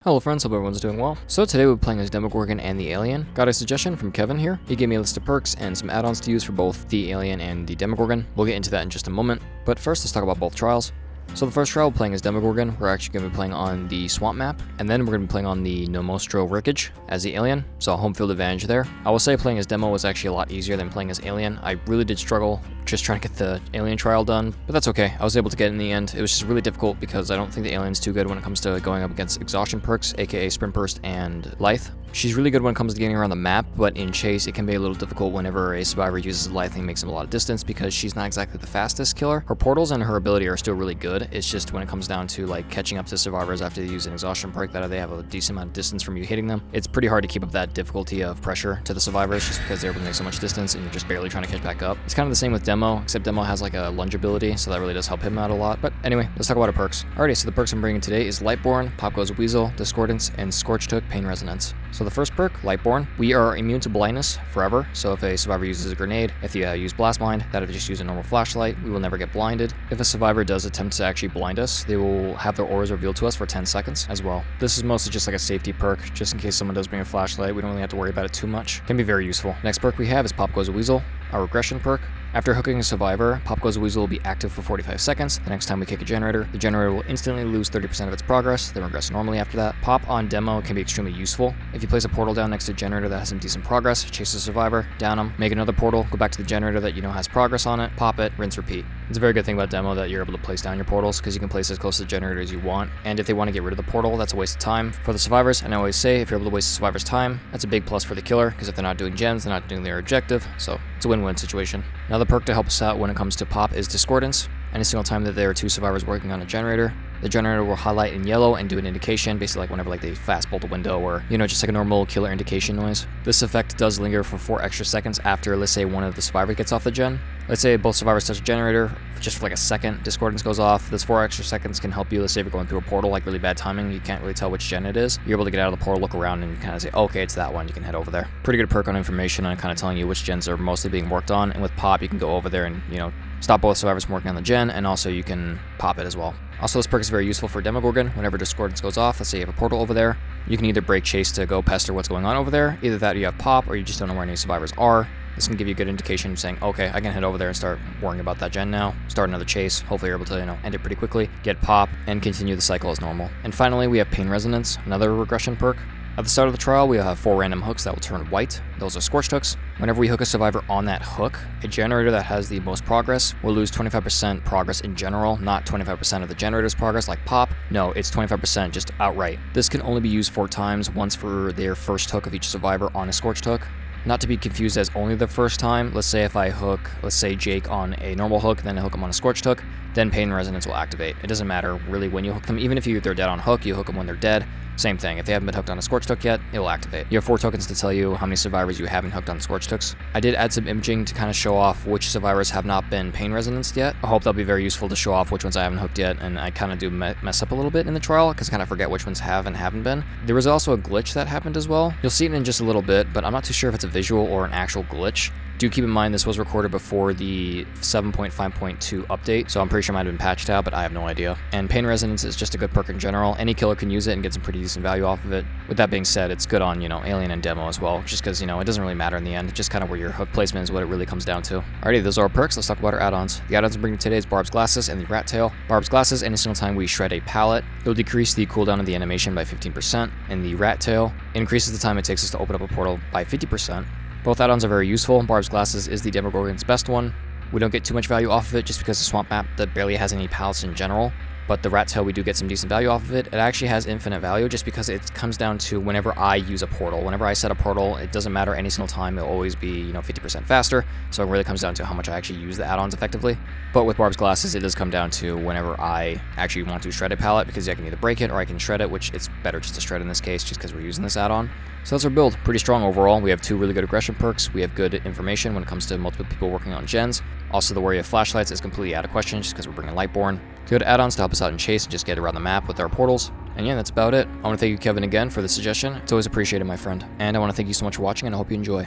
Hello friends, hope everyone's doing well. So today we're playing as Demogorgon and the Alien. Got a suggestion from Kevin here. He gave me a list of perks and some add-ons to use for both the Alien and the Demogorgon. We'll get into that in just a moment, but first let's talk about both trials. So the first trial we're playing as Demogorgon. We're actually going to be playing on the swamp map, and then we're going to be playing on the Nomostro Wreckage as the Alien, so home field advantage there. I will say playing as Demo was actually a lot easier than playing as Alien. I really did struggle just trying to get the Alien trial done, but that's okay. I was able to get it in the end. It was just really difficult because I don't think the Alien's too good when it comes to going up against exhaustion perks, aka Sprint Burst and Lithe. She's really good when it comes to getting around the map, but in chase it can be a little difficult whenever a survivor uses Lithe and makes him a lot of distance because she's not exactly the fastest killer. Her portals and her ability are still really good. It's just when it comes down to like catching up to survivors after they use an exhaustion perk that they have a decent amount of distance from you hitting them, it's pretty hard to keep up that difficulty of pressure to the survivors just because they're able to make so much distance and you're just barely trying to catch back up. It's kind of the same with Demo, except Demo has like a lunge ability, so that really does help him out a lot. But anyway, let's talk about her perks. Alrighty, so the perks I'm bringing today is Lightborn, Pop Goes Weasel, Discordance, and Scorched Hook Pain Resonance. So the first perk, Lightborn, we are immune to blindness forever, so if a survivor uses a grenade, if you use Blast Blind, that would just use a normal flashlight, we will never get blinded. If a survivor does attempt to actually blind us, they will have their auras revealed to us for 10 seconds as well. This is mostly just like a safety perk, just in case someone does bring a flashlight, we don't really have to worry about it too much. Can be very useful. Next perk we have is Pop Goes Weasel, our regression perk. After hooking a survivor, Pop Goes Weasel will be active for 45 seconds. The next time we kick a generator, the generator will instantly lose 30% of its progress, then regress normally after that. Pop on Demo can be extremely useful. If you place a portal down next to a generator that has some decent progress, chase the survivor, down them, make another portal, go back to the generator that you know has progress on it, pop it, rinse, repeat. It's a very good thing about Demo that you're able to place down your portals because you can place as close to the generator as you want, and if they want to get rid of the portal, that's a waste of time for the survivors. And I always say, if you're able to waste the survivor's time, that's a big plus for the killer, because if they're not doing gens, they're not doing their objective, so it's a win-win situation. Another perk to help us out when it comes to Pop is Discordance. Any single time that there are two survivors working on a generator, the generator will highlight in yellow and do an indication, basically like whenever like they fast bolt a window or, you know, just like a normal killer indication noise. This effect does linger for 4 extra seconds after, let's say, one of the survivors gets off the gen. Let's say both survivors touch a generator, just for like a second, Discordance goes off. This 4 extra seconds can help you. Let's say if you're going through a portal, like really bad timing, you can't really tell which gen it is. You're able to get out of the portal, look around, and kind of say, okay, it's that one, you can head over there. Pretty good perk on information on kind of telling you which gens are mostly being worked on, and with Pop, you can go over there and, you know, stop both survivors from working on the gen, and also you can pop it as well. Also, this perk is very useful for Demogorgon. Whenever Discordance goes off, let's say you have a portal over there, you can either break chase to go pester what's going on over there, either that or you have Pop, or you just don't know where any survivors are. This can give you a good indication saying, okay, I can head over there and start worrying about that gen now, start another chase, hopefully you're able to, you know, end it pretty quickly, get Pop, and continue the cycle as normal. And finally, we have Pain Resonance, another regression perk. At the start of the trial, we have 4 random hooks that will turn white. Those are Scorched Hooks. Whenever we hook a survivor on that hook, a generator that has the most progress will lose 25% progress in general, not 25% of the generator's progress like Pop. No, it's 25% just outright. This can only be used 4 times, once for their first hook of each survivor on a Scorched Hook. Not to be confused as only the first time. Let's say if I hook, let's say Jake on a normal hook, then I hook him on a Scorched Hook, then Pain Resonance will activate. It doesn't matter really when you hook them. Even if they're dead on hook, you hook them when they're dead. Same thing. If they haven't been hooked on a Scorched Hook yet, it will activate. You have 4 tokens to tell you how many survivors you haven't hooked on Scorched Hooks. I did add some imaging to kind of show off which survivors have not been Pain Resonanced yet. I hope that'll be very useful to show off which ones I haven't hooked yet, and I kind of do mess up a little bit in the trial because I kind of forget which ones have and haven't been. There was also a glitch that happened as well. You'll see it in just a little bit, but I'm not too sure if it's a visual or an actual glitch. Do keep in mind this was recorded before the 7.5.2 update, so I'm pretty sure it might have been patched out, but I have no idea. And Pain Resonance is just a good perk in general. Any killer can use it and get some pretty decent value off of it. With that being said, it's good on, you know, Alien and Demo as well, just because, you know, it doesn't really matter in the end. It's just kind of where your hook placement is what it really comes down to. Alrighty, those are our perks. Let's talk about our add-ons. The add-ons I'm bringing today is Barb's Glasses and the Rat Tail. Barb's Glasses, any single time we shred a pallet, it'll decrease the cooldown of the animation by 15%, and the Rat Tail increases the time it takes us to open up a portal by 50%. Both add-ons are very useful. Barb's Glasses is the Demogorgon's best one. We don't get too much value off of it just because the swamp map that barely has any pallets in general. But the Rat Tail, we do get some decent value off of it. It actually has infinite value just because it comes down to whenever I use a portal. Whenever I set a portal, it doesn't matter any single time. It'll always be, you know, 50% faster. So it really comes down to how much I actually use the add-ons effectively. But with Barb's Glasses, it does come down to whenever I actually want to shred a pallet, because I can either break it or I can shred it, which it's better just to shred in this case just because we're using this add-on. So that's our build. Pretty strong overall. We have 2 really good aggression perks. We have good information when it comes to multiple people working on gens. Also, the worry of flashlights is completely out of question just because we're bringing Lightborn. Good add-ons to help us out in chase and just get around the map with our portals. And yeah, that's about it. I want to thank you, Kevin, again for the suggestion. It's always appreciated, my friend. And I want to thank you so much for watching, and I hope you enjoy.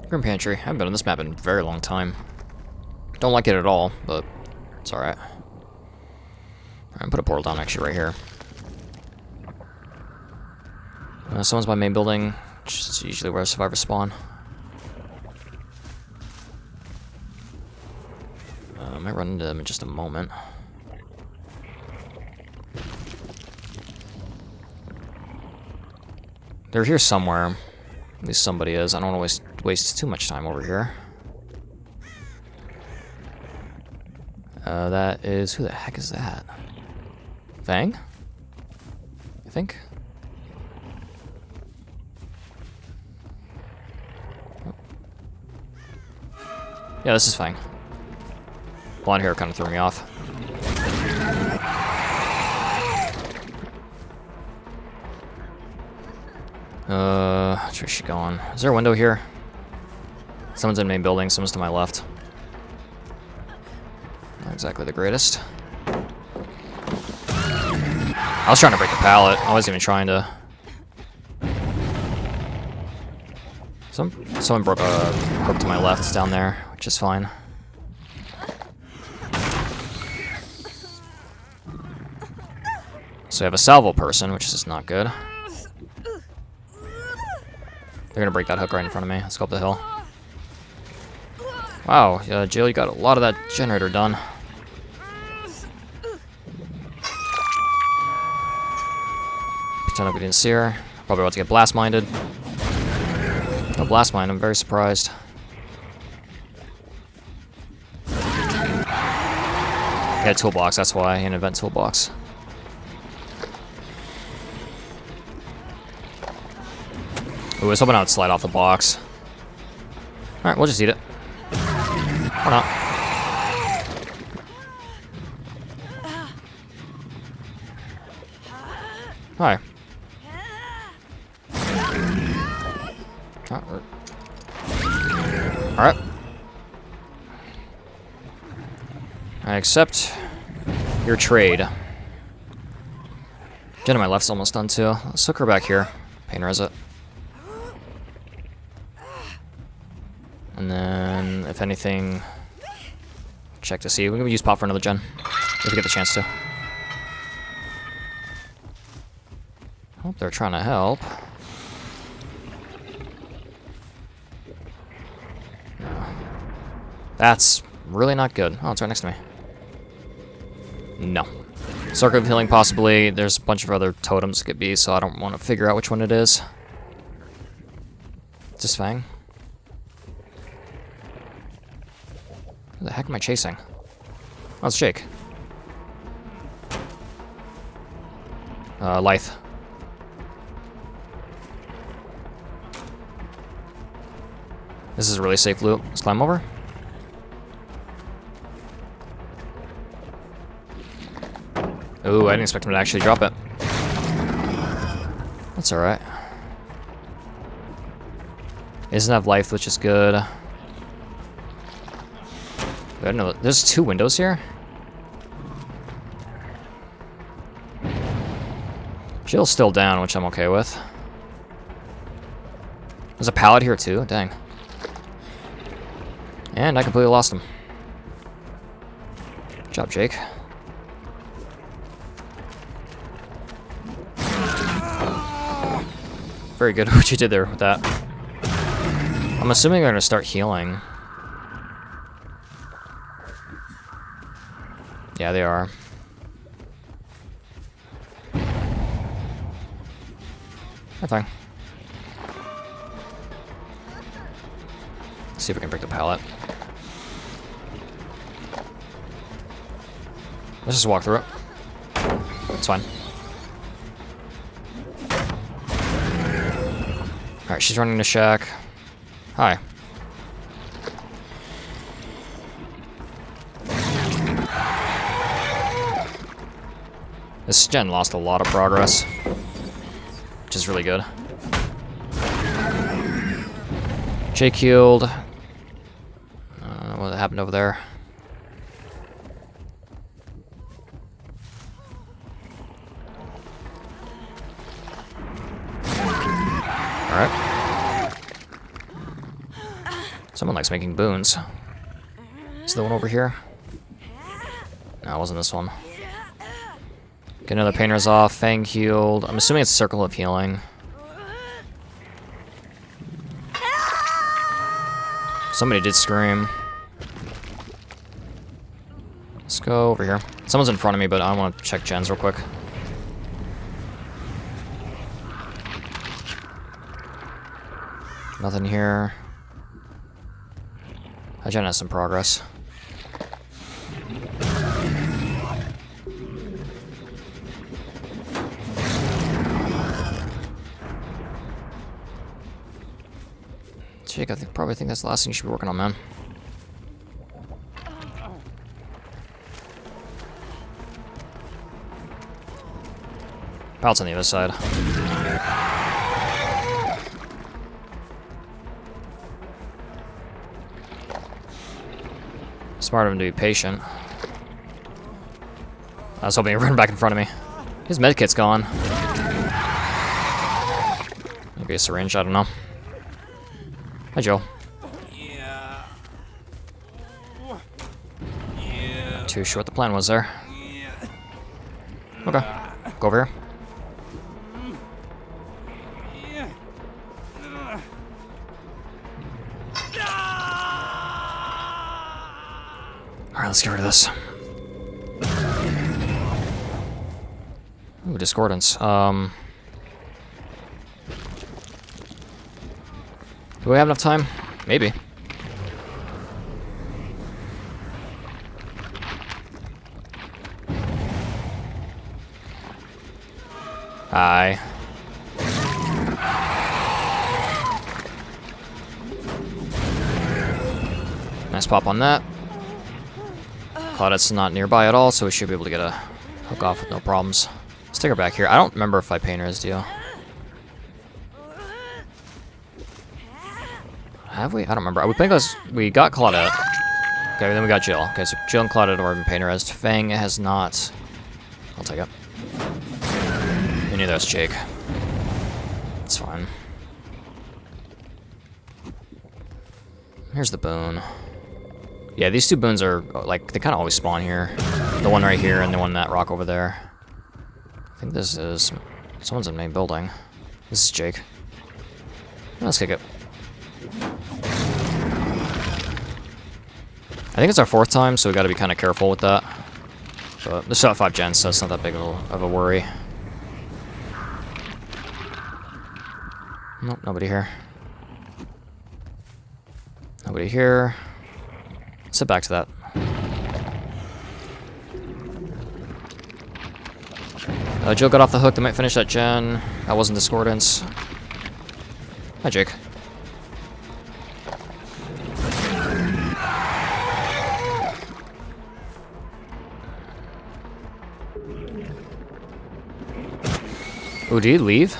Grim Pantry. I haven't been on this map in a very long time. Don't like it at all, but it's alright. I'm gonna put a portal down actually right here. Someone's by main building, which is usually where survivors spawn. I might run into them in just a moment. They're here somewhere. At least somebody is. I don't want to waste too much time over here. That is... Who the heck is that? Fang? I think? Oh. Yeah, this is Fang. Blonde hair kind of threw me off. Where's she going? Is there a window here? Someone's in the main building, someone's to my left. Not exactly the greatest. I was trying to break the pallet. I wasn't even trying to. Someone broke a hook to my left down there, which is fine. So I have a salvo person, which is not good. They're gonna break that hook right in front of me. Let's go up the hill. Wow, Jill, you got a lot of that generator done. Pretend we didn't see her. Probably about to get blast minded. No blast mind, I'm very surprised. He had toolbox, that's why. An event toolbox. Ooh, I was hoping I would slide off the box. Alright, we'll just eat it. Or not. Hi. Alright. I accept your trade. Jen on my left's almost done too. Let's hook her back here. Pain res it. And then, if anything, check to see. We're gonna use pop for another gen if we get the chance to. Hope they're trying to help. No. That's really not good. Oh, it's right next to me. No. Circle of Healing, possibly. There's a bunch of other totems it could be, so I don't want to figure out which one it is. Is this Fang? Who the heck am I chasing? Oh, it's Jake. Lithe. This is a really safe loop. Let's climb over. Ooh, I didn't expect him to actually drop it. That's alright. He doesn't have life, which is good. I don't know. There's two windows here? Jill's still down, which I'm okay with. There's a pallet here too, dang. And I completely lost him. Good job, Jake. Very good what you did there with that. I'm assuming they're gonna start healing. Yeah, they are. Fine. Let's see if we can break the pallet. Let's just walk through it. It's fine. Alright, she's running to shack. Hi. This gen lost a lot of progress, which is really good. Jake healed. I don't know what happened over there. Alright. Someone likes making boons. Is the one over here? No, it wasn't this one. Get another painters off. Fang healed. I'm assuming it's Circle of Healing. Somebody did scream. Let's go over here. Someone's in front of me, but I want to check gens real quick. Nothing here. Gen has some progress. Jake, probably think that's the last thing you should be working on, man. Pallet's on the other side. Smart of him to be patient. I was hoping he'd run back in front of me. His medkit's gone. Maybe a syringe, I don't know. Hi, Joe. Yeah. Not too sure what the plan was there. Okay. Go over here. Alright, let's get rid of this. Ooh, discordance. Do we have enough time? Maybe. Hi. Nice pop on that. Claudette's not nearby at all, so we should be able to get a hook off with no problems. Let's take her back here. I don't remember if I painter is you. Have we? I don't remember. We think we got Claudette. Okay, then we got Jill. Okay, so Jill and Claudette are painter as Fang has not. I'll take it. And neither has Jake. It's fine. Here's the boon. Yeah, these two boons are, like, they kind of always spawn here. The one right here and the one in that rock over there. I think this is... Someone's in the main building. This is Jake. Let's kick it. I think it's our 4th time, so we got to be kind of careful with that. But there's not 5 gens, so it's not that big of a worry. Nope, nobody here. Nobody here. Sit back to that. Jill got off the hook. They might finish that gen. That wasn't discordance. Hi, Jake. Oh, did he leave?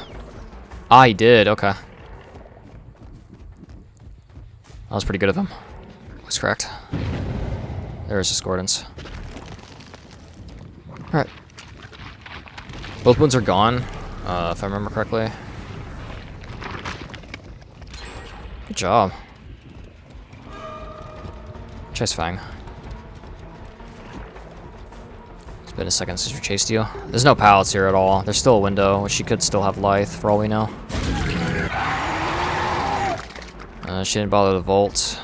Ah, he did. Okay. That was pretty good of him. Was correct. There's discordance. Alright. Both wounds are gone, if I remember correctly. Good job. Chase Fang. It's been a second since we chased you. There's no pallets here at all. There's still a window, which she could still have Lithe, for all we know. She didn't bother the vault.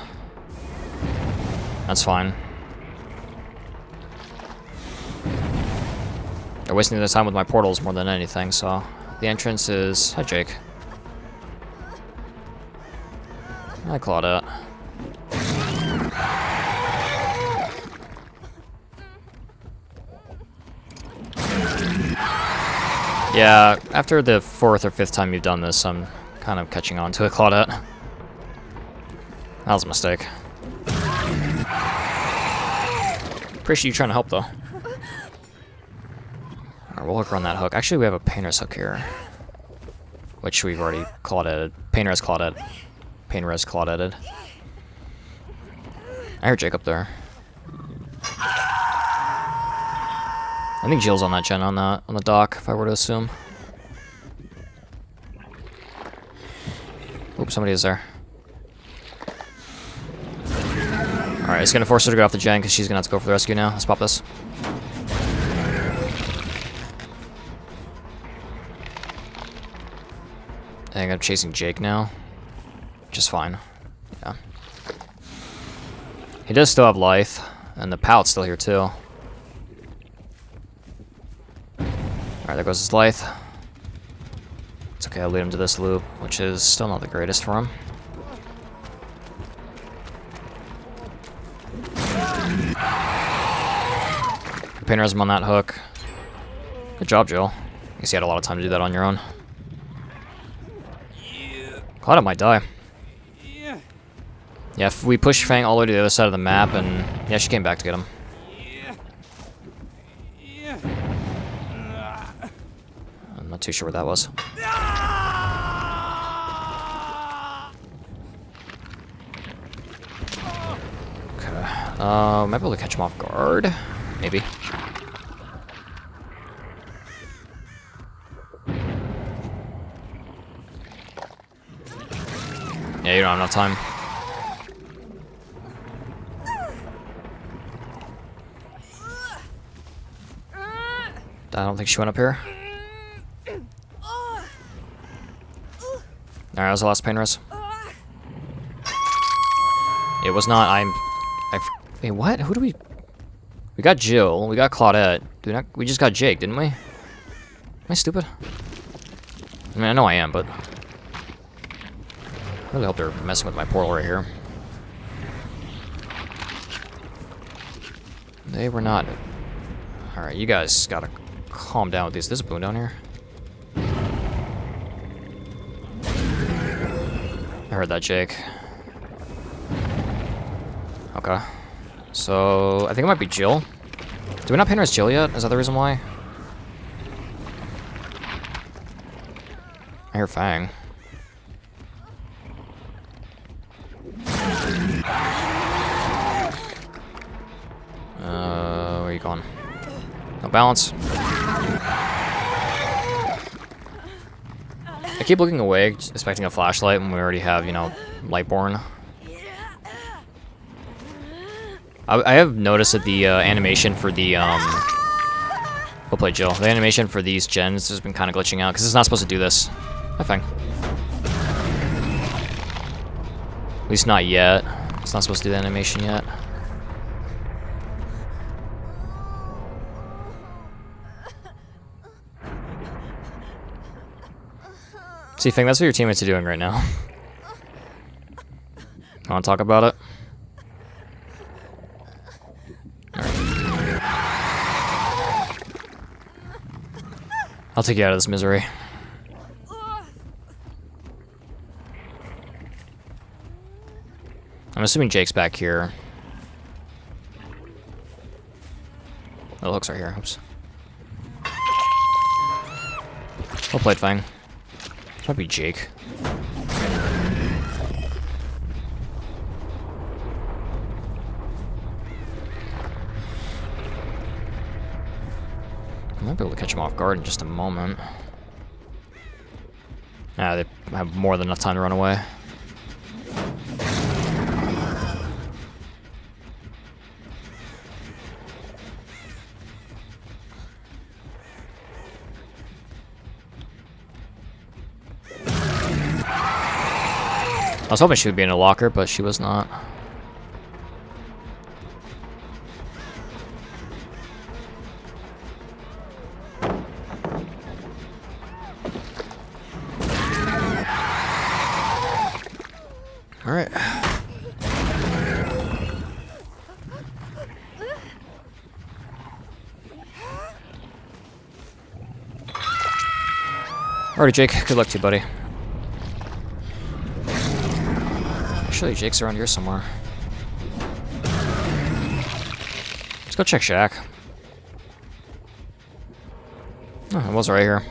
That's fine. They're wasting their time with my portals more than anything, so... The entrance is... Hi, Jake. Hi, Claudette. Yeah, after the 4th or 5th time you've done this, I'm kind of catching on to it, Claudette. That was a mistake. Appreciate you trying to help, though. Alright, we'll hook her on that hook. Actually, we have a painter's hook here. Which we've already Claudetted. Painter has Claudette. Painter has Claudetted. I heard Jake up there. I think Jill's on that gen on the dock, if I were to assume. Oops, somebody is there. Alright, it's gonna force her to go off the gen because she's gonna have to go for the rescue now. Let's pop this. I think I'm chasing Jake now. Just fine. Yeah. He does still have life, and the pallet's still here too. Alright, there goes his life. It's okay, I'll lead him to this loop, which is still not the greatest for him. Painters him on that hook. Good job, Jill. I guess you had a lot of time to do that on your own. Cloud might die. Yeah, if we push Fang all the way to the other side of the map, and yeah, she came back to get him. I'm not too sure what that was. Okay, might be able to catch him off guard. Maybe. Yeah, you don't have enough time. I don't think she went up here. Alright, that was the last pain res. It was not. Wait, what? Who do we? We got Jill. We got Claudette. We just got Jake, didn't we? Am I stupid? I mean, I know I am, but I really hope they're messing with my portal right here. They were not. Alright, you guys gotta calm down with these. There's a boon down here. I heard that, Jake. Okay. So, I think it might be Jill. Do we not paint her as Jill yet? Is that the reason why? I hear Fang. Where are you going? No balance. I keep looking away, expecting a flashlight when we already have, you know, Lightborn. I have noticed that the animation for the, we'll play Jill. The animation for these gens has been kind of glitching out, because it's not supposed to do this. I think. At least not yet. It's not supposed to do the animation yet. See, Fang, that's what your teammates are doing right now. Want to talk about it? I'll take you out of this misery. I'm assuming Jake's back here. Oh, the hooks are here. Oops. Well played, Fang. This might be Jake. I might be able to catch him off guard in just a moment. Ah, they have more than enough time to run away. I was hoping she would be in a locker, but she was not. All right. Alrighty, Jake. Good luck to you, buddy. Actually, Jake's around here somewhere. Let's go check Shack. Oh, it was right here.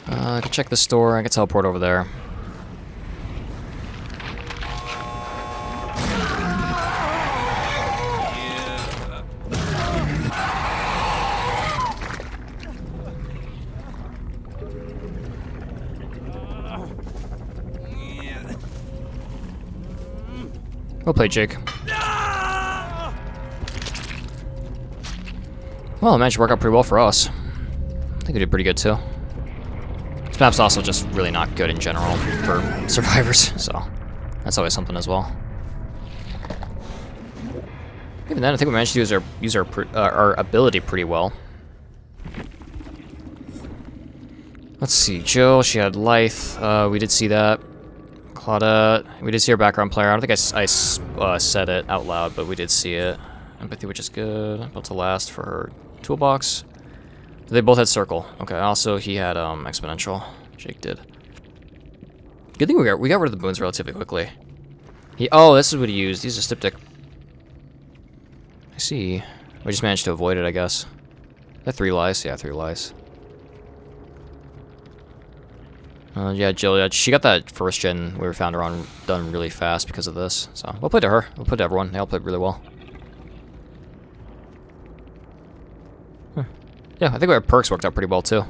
I can check the store. I can teleport over there. Well played, Jake. Well, it managed to work out pretty well for us. I think we did pretty good, too. Especially map's also just really not good in general for survivors, so that's always something as well. Even then, I think we managed to use our ability pretty well. Let's see, Jill, she had Lithe, we did see that. Claudette, we did see our background player. I don't think I said it out loud, but we did see it. Empathy, which is good. About to last for her toolbox. They both had circle. Okay, also he had exponential. Jake did. Good thing we got rid of the boons relatively quickly. Oh, this is what he used. He's a styptic. I see. We just managed to avoid it, I guess. That 3 lies? Yeah, 3 lies. Yeah, Jill, yeah, she got that first gen we found her on done really fast because of this. So we'll play to her. We'll play to everyone. They all played really well. Huh. Yeah, I think our perks worked out pretty well too.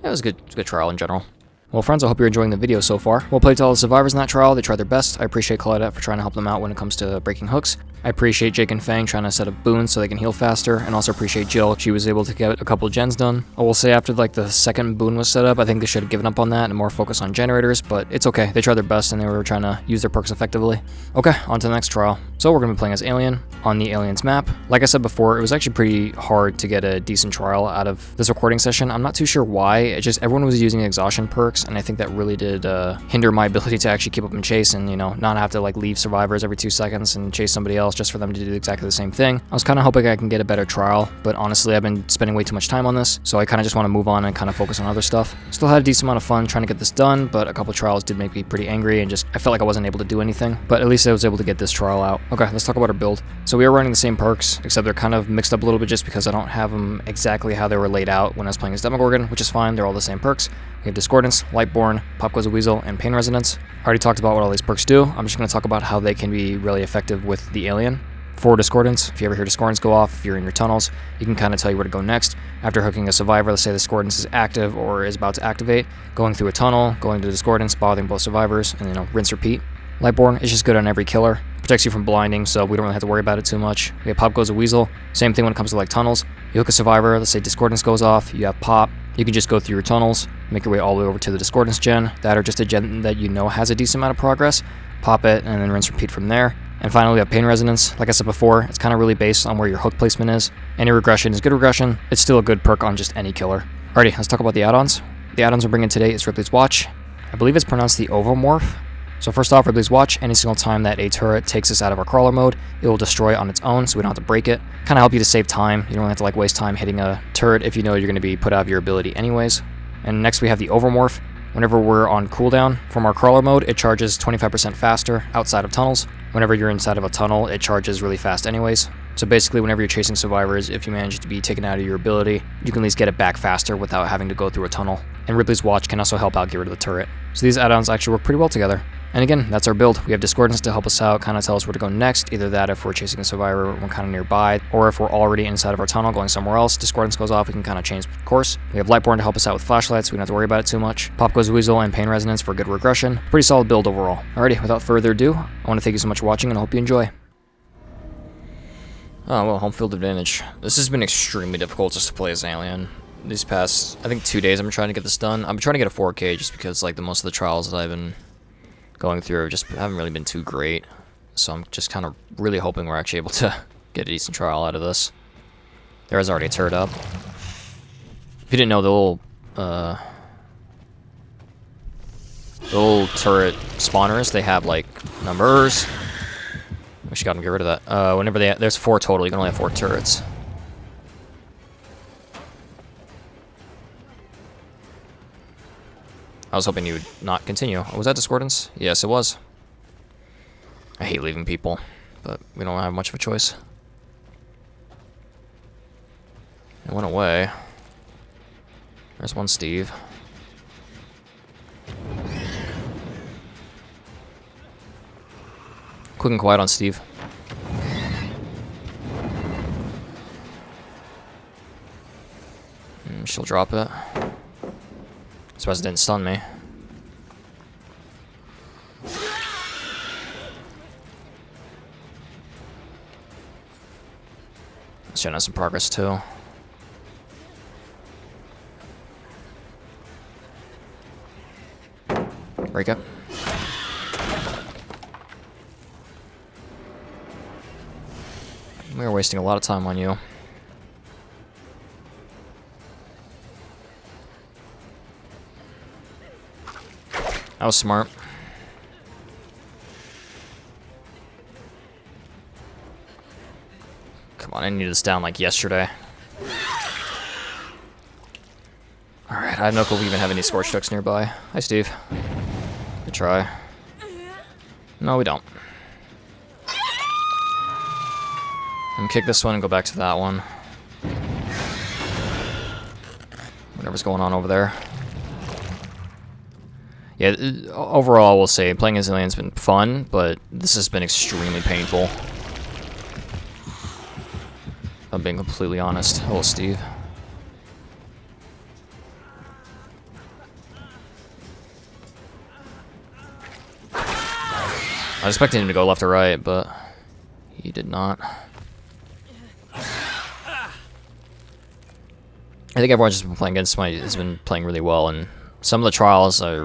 Yeah, it was a good trial in general. Well, friends, I hope you're enjoying the video so far. Well played to all the survivors in that trial. They tried their best. I appreciate Claudette for trying to help them out when it comes to breaking hooks. I appreciate Jake and Fang trying to set up boons so they can heal faster, and also appreciate Jill. She was able to get a couple gens done. I will say after like the second boon was set up, I think they should have given up on that and more focus on generators, but it's okay. They tried their best and they were trying to use their perks effectively. Okay, on to the next trial. So we're going to be playing as Alien on the Aliens map. Like I said before, it was actually pretty hard to get a decent trial out of this recording session. I'm not too sure why. It just everyone was using exhaustion perks, and I think that really did hinder my ability to actually keep up and chase and, you know, not have to like leave survivors every 2 seconds and chase somebody else just for them to do exactly the same thing. I was kind of hoping I can get a better trial, but honestly I've been spending way too much time on this, so I kind of just want to move on and kind of focus on other stuff. Still had a decent amount of fun trying to get this done, but a couple trials did make me pretty angry and just I felt like I wasn't able to do anything, but at least I was able to get this trial out. Okay, let's talk about our build. So we are running the same perks, except they're kind of mixed up a little bit just because I don't have them exactly how they were laid out when I was playing as Demogorgon, which is fine. They're all the same perks. We have Discordance, Lightborn, Pop Goes a Weasel, and Pain Resonance. I already talked about what all these perks do. I'm just going to talk about how they can be really effective with the Alien. For Discordance, if you ever hear Discordance go off, if you're in your tunnels, you can kind of tell you where to go next. After hooking a survivor, let's say Discordance is active or is about to activate, going through a tunnel, going to Discordance, bothering both survivors, and, you know, rinse, repeat. Lightborn is just good on every killer. Protects you from blinding, so we don't really have to worry about it too much. We have Pop Goes a Weasel. Same thing when it comes to like tunnels. You hook a survivor, let's say Discordance goes off, you have Pop. You can just go through your tunnels, make your way all the way over to the Discordance gen. That or just a gen that you know has a decent amount of progress. Pop it, and then rinse, repeat from there. And finally, we have Pain Resonance. Like I said before, it's kind of really based on where your hook placement is. Any regression is good regression. It's still a good perk on just any killer. Alrighty, let's talk about the add-ons. The add-ons we're bringing today is Ripley's Watch. I believe it's pronounced the Xenomorph. So first off, Ripley's Watch, any single time that a turret takes us out of our crawler mode, it will destroy it on its own, so we don't have to break it. Kind of help you to save time. You don't have to like waste time hitting a turret if you know you're going to be put out of your ability anyways. And next we have the Overmorph. Whenever we're on cooldown from our crawler mode, it charges 25% faster outside of tunnels. Whenever you're inside of a tunnel, it charges really fast anyways. So basically, whenever you're chasing survivors, if you manage to be taken out of your ability, you can at least get it back faster without having to go through a tunnel. And Ripley's Watch can also help out get rid of the turret. So these add-ons actually work pretty well together. And again, that's our build. We have Discordance to help us out, kind of tell us where to go next. Either that if we're chasing a survivor, we're kind of nearby, or if we're already inside of our tunnel going somewhere else, Discordance goes off, we can kind of change course. We have Lightborn to help us out with flashlights, so we don't have to worry about it too much. Pop Goes Weasel and Pain Resonance for good regression. Pretty solid build overall. Alrighty, without further ado, I want to thank you so much for watching, and I hope you enjoy. Oh, well, home field advantage. This has been extremely difficult just to play as Alien. These past, I think, 2 days I've been trying to get this done. I'm trying to get a 4K just because, like, the most of the trials that I've been going through just haven't really been too great. So I'm just kind of really hoping we're actually able to get a decent trial out of this. There is already a turret up. If you didn't know, the little turret spawners, they have, like, numbers. We should gotta get rid of that. Whenever there's 4 total, you can only have 4 turrets. I was hoping you would not continue. Oh, was that Discordance? Yes, it was. I hate leaving people, but we don't have much of a choice. It went away. There's one Steve. Quick and quiet on Steve. She'll drop it. Surprised it didn't stun me. Showing us some progress too. Break it. We are wasting a lot of time on you. That was smart. Come on, I need this down like yesterday. Alright, I have no clue if we even have any Scorch Ducks nearby. Hi, Steve. Good try. No, we don't. I'm gonna kick this one and go back to that one. Whatever's going on over there. Yeah, overall, we'll say playing as Alien's been fun, but this has been extremely painful. I'm being completely honest. Hello, Steve. I was expecting him to go left or right, but he did not. I think everyone's just been playing against me has been playing really well, and some of the trials I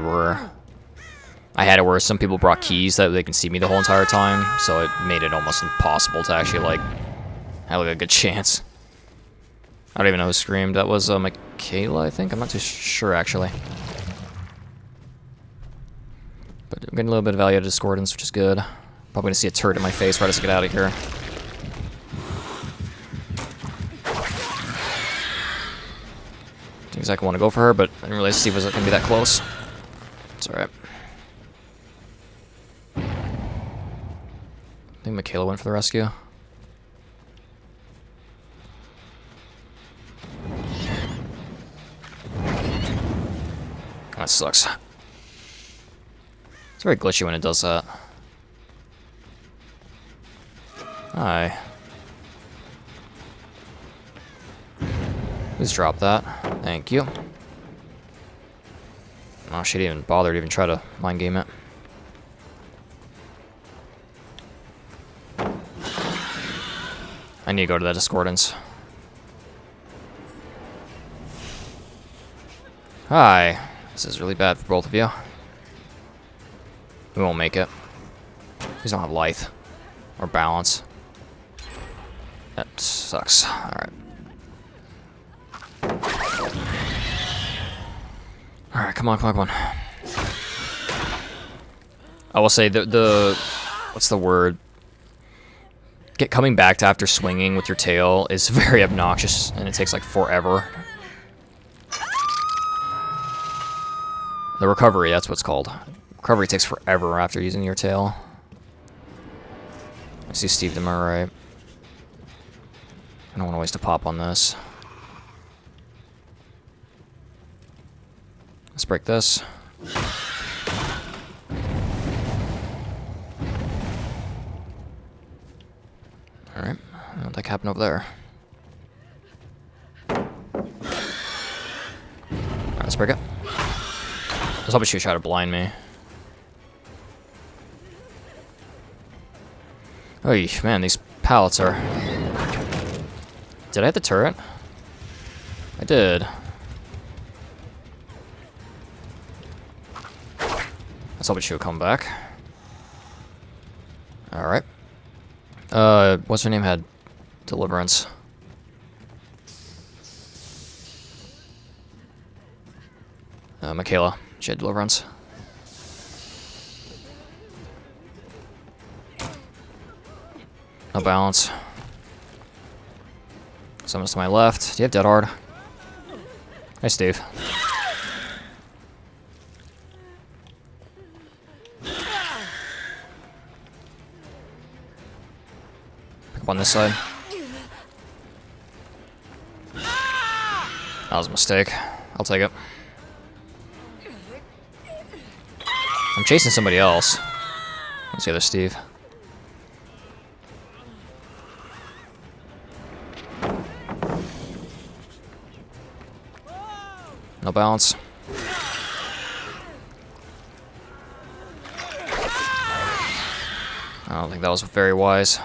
had it where some people brought keys that they can see me the whole entire time, so it made it almost impossible to actually like have like a good chance. I don't even know who screamed. That was Michaela, I think. I'm not too sure actually. But I'm getting a little bit of value out of discordance, which is good. Probably gonna see a turret in my face right as I get out of here. Didn't exactly want to go for her, but I didn't realize Steve was gonna be that close. It's alright. I think Michaela went for the rescue. That sucks. It's very glitchy when it does that. Hi. Please drop that. Thank you. Oh, she didn't even bother to even try to mind game it. I need to go to that discordance. Hi. This is really bad for both of you. We won't make it. We don't have lithe or balance. That sucks. Alright. Alright, come on, come on, come on. I will say the what's the word? Coming back to after swinging with your tail is very obnoxious, and it takes like forever. The recovery, that's what's called. Recovery takes forever after using your tail. I see Steve to my right. I don't want to waste a pop on this. Let's break this. Alright, what the heck happened over there? Alright, let's break it. I was hoping she would try to blind me. Oh, man, these pallets are... Did I hit the turret? I did. Let's hope she would come back. Alright. What's her name had? Deliverance. Michaela. She had Deliverance. No balance. Someone's to my left. Do you have Dead Hard? Hi, Steve. Pick up on this side. That was a mistake. I'll take it. I'm chasing somebody else. What's the other Steve? No balance. I don't think that was very wise.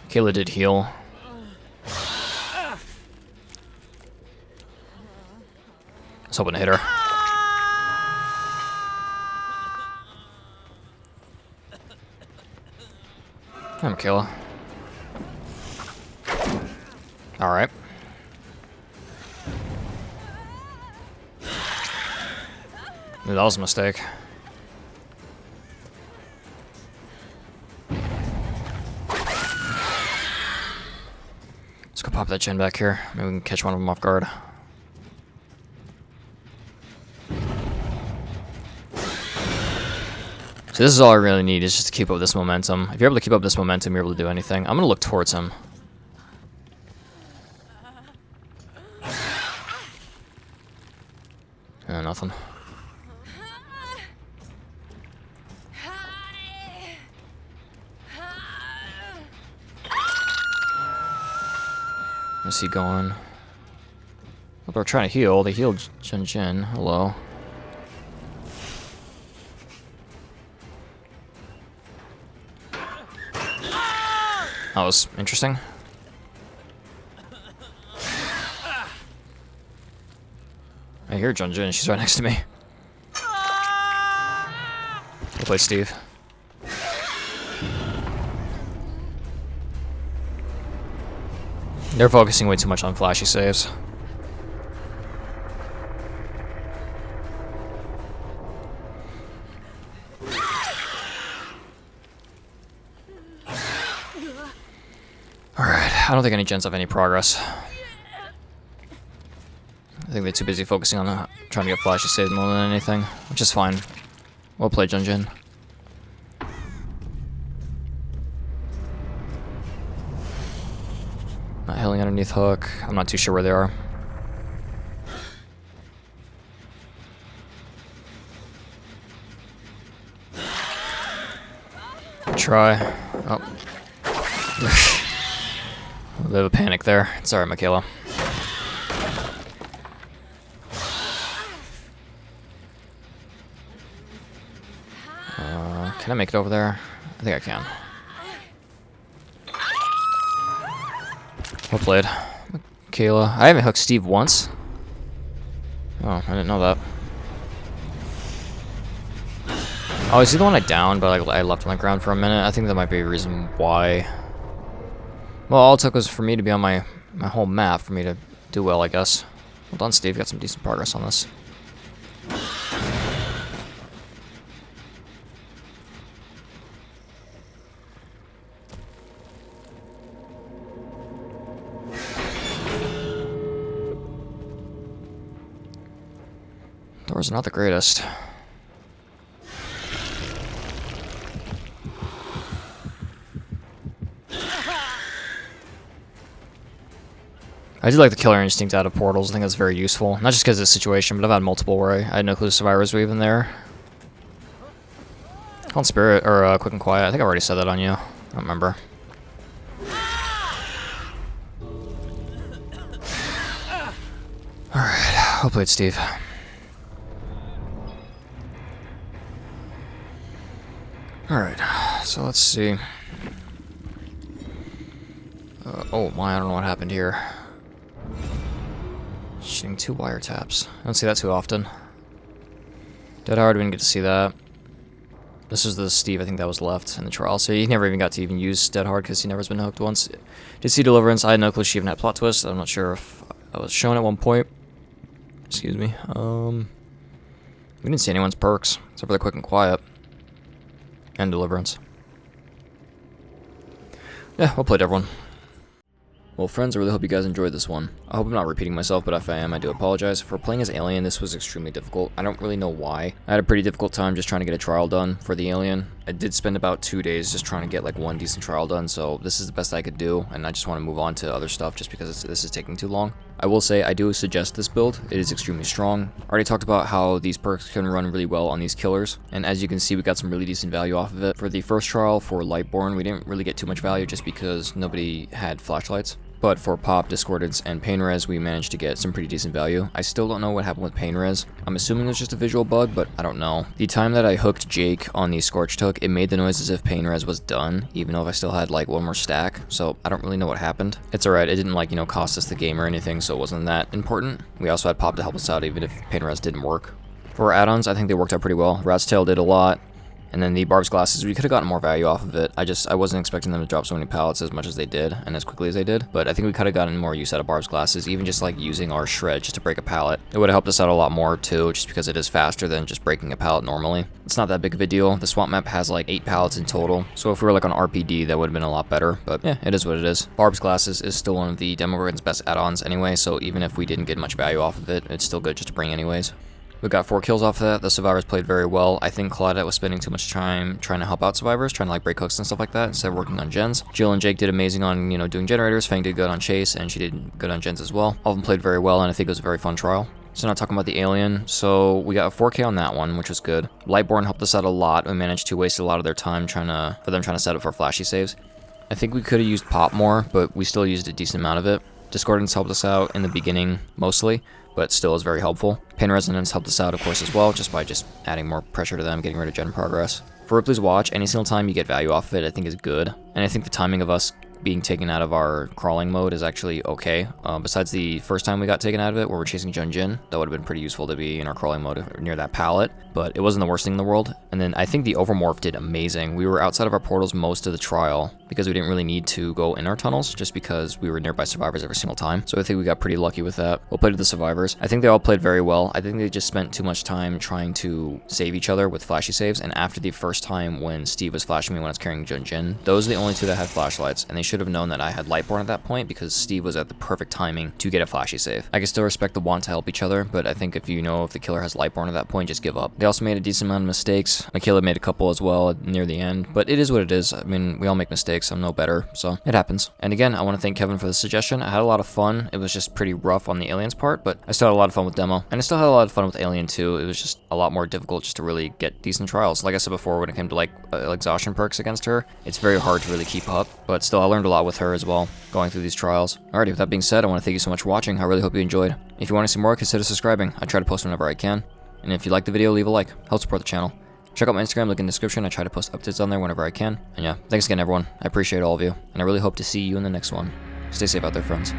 Kayla did heal. was hoping to hit her. Hi, Michaela. Alright. That was a mistake. Let's go pop that gen back here. Maybe we can catch one of them off guard. So this is all I really need, is just to keep up this momentum. If you're able to keep up this momentum, you're able to do anything. I'm gonna look towards him. Nothing. Where's he going? Oh, they're trying to heal. They healed Jin. Hello. That was interesting. I hear Jin. She's right next to me. We'll play Steve. They're focusing way too much on flashy saves. Alright, I don't think any gens have any progress. I think they're too busy focusing on trying to get flashy saves more than anything, which is fine. We'll play Jin. Not healing underneath hook. I'm not too sure where they are. Try. Oh. A bit of a panic there. Sorry, Michaela. Can I make it over there? I think I can. Well played. Michaela. I haven't hooked Steve once. Oh, I didn't know that. Oh, is he the one I downed, but I left him on the ground for a minute? I think that might be a reason why. Well, all it took was for me to be on my home map for me to do well, I guess. Well done, Steve. Got some decent progress on this. Doors are not the greatest. I do like the killer instinct out of portals. I think that's very useful. Not just because of the situation, but I've had multiple where I had no clue survivors were even there. Call Spirit, or Quick and Quiet. I think I already said that on you. I don't remember. Alright, well played, Steve. Alright, so let's see. Oh my, I don't know what happened here. Shooting 2 wiretaps. I don't see that too often. Dead Hard, we didn't get to see that. This is the Steve, I think that was left in the trial. So he never even got to even use Dead Hard because he never has been hooked once. Did see Deliverance. I had no clue she even had plot twist. I'm not sure if I was shown at one point. Excuse me. We didn't see anyone's perks except for the Quick and Quiet. And Deliverance. Yeah, well played, everyone. Well, friends, I really hope you guys enjoyed this one. I hope I'm not repeating myself, but if I am, I do apologize. For playing as Alien, this was extremely difficult. I don't really know why. I had a pretty difficult time just trying to get a trial done for the Alien. I did spend about 2 days just trying to get like one decent trial done, so this is the best I could do, and I just want to move on to other stuff just because this is taking too long. I will say I do suggest this build. It is extremely strong. I already talked about how these perks can run really well on these killers, and as you can see, we got some really decent value off of it. For the first trial for Lightborn, we didn't really get too much value just because nobody had flashlights. but for pop, discordance, and pain res, we managed to get some pretty decent value. I still don't know what happened with pain res. I'm assuming it was just a visual bug, but I don't know. The time that I hooked Jake on the Scorched Hook, it made the noise as if pain res was done, even though if I still had like one more stack, so I don't really know what happened. It's alright, it didn't like, you know, cost us the game or anything, so it wasn't that important. We also had pop to help us out even if pain res didn't work. For our add-ons, I think they worked out pretty well. Rat's Tail did a lot. And then the Barb's Glasses, we could have gotten more value off of it. I wasn't expecting them to drop so many pallets as much as they did, and as quickly as they did. But I think we could have gotten more use out of Barb's Glasses, even just like using our shred just to break a pallet. It would have helped us out a lot more too, just because it is faster than just breaking a pallet normally. It's not that big of a deal. The swamp map has like 8 pallets in total, so if we were like on RPD, that would have been a lot better. But yeah, it is what it is. Barb's Glasses is still one of the Demogorgon's best add-ons anyway, so even if we didn't get much value off of it, it's still good just to bring anyways. We got 4 kills off of that. The survivors played very well. I think Claudette was spending too much time trying to help out survivors, trying to like break hooks and stuff like that instead of working on gens. Jill and Jake did amazing on, you know, doing generators. Fang did good on chase, and she did good on gens as well. All of them played very well, and I think it was a very fun trial. So now talking about the alien, so we got a 4K on that one, which was good. Lightborn helped us out a lot. We managed to waste a lot of their time trying to set up for flashy saves. I think we could have used pop more, but we still used a decent amount of it. Discordance helped us out in the beginning mostly, but still is very helpful. Pain Resonance helped us out, of course, as well, just by adding more pressure to them, getting rid of gen progress. For Ripley's Watch, any single time you get value off of it, I think is good. And I think the timing of us being taken out of our crawling mode is actually okay. Besides the first time we got taken out of it, where we're chasing Jun-Jin, that would have been pretty useful to be in our crawling mode near that pallet, but it wasn't the worst thing in the world. And then I think the Overmorph did amazing. We were outside of our portals most of the trial, because we didn't really need to go in our tunnels, just because we were nearby survivors every single time. So I think we got pretty lucky with that. We'll play to the survivors. I think they all played very well. I think they just spent too much time trying to save each other with flashy saves, and after the first time when Steve was flashing me when I was carrying Jun-Jin, those are the only 2 that had flashlights, and they should have known that I had Lightborn at that point, because Steve was at the perfect timing to get a flashy save. I can still respect the want to help each other, but I think if you know if the killer has Lightborn at that point, just give up. They also made a decent amount of mistakes. Michaela made a couple as well near the end, but it is what it is. I mean, we all make mistakes. I'm no better, so it happens. And again, I want to thank Kevin for the suggestion. I had a lot of fun. It was just pretty rough on the aliens part, but I still had a lot of fun with Demo, and I still had a lot of fun with Alien too. It was just a lot more difficult just to really get decent trials. Like I said before, when it came to like exhaustion perks against her, it's very hard to really keep up, but still I learned a lot with her as well going through these trials. Alrighty, with that being said, I want to thank you so much for watching. I really hope you enjoyed. If you want to see more, consider subscribing. I try to post whenever I can, and if you like the video, leave a like. Help support the channel. Check out my Instagram, link in the description. I try to post updates on there whenever I can. And yeah, thanks again everyone. I appreciate all of you, and I really hope to see you in the next one. Stay safe out there, friends.